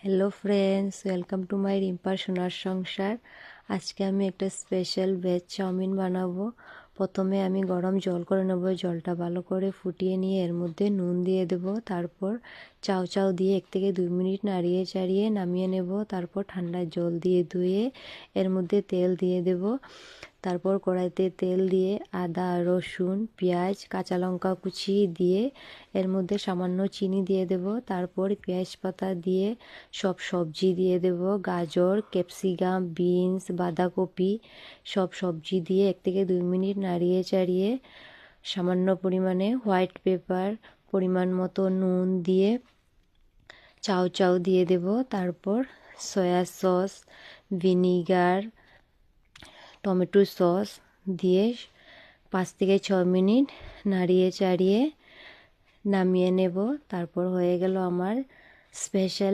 Hello friends, welcome to my রিম্পার সোনার সংসার। আজকে আমি একটা স্পেশাল ভেজ চাউমিন বানাবো। প্রথমে আমি গরম জল করে নেব। জলটা ভালো করে ফুটিয়ে নিয়ে এর মধ্যে নুন দিয়ে দেব। তারপর চাউ চাউ দিয়ে 1 থেকে 2 মিনিট নাড়িয়ে চাড়িয়ে নামিয়ে নেব। তারপর ঠান্ডা জল দিয়ে ধুয়ে এর মধ্যে তেল দিয়ে দেব। তারপর কড়াইতে তেল দিয়ে আদা, রসুন, পেঁয়াজ, কাঁচা লঙ্কা কুচি দিয়ে এর মধ্যে সামান্য চিনি দিয়ে দেব। তারপর পেঁয়াজ পাতা দিয়ে সব সবজি দিয়ে দেব। গাজর, ক্যাপসিকাম, বিনস, বাঁধাকপি সব সবজি দিয়ে 1 থেকে 2 মিনিট নাড়িয়ে চাড়িয়ে সামান্য পরিমাণে হোয়াইট পেপার, পরিমাণ মতো নুন দিয়ে চাউ চাউ দিয়ে দেব। তারপর soya sauce, vinegar, tomato sauce দিয়ে 5 থেকে 6 মিনিট নাড়িয়ে চাড়িয়ে নামিয়ে নেব। তারপর হয়ে গেল আমার স্পেশাল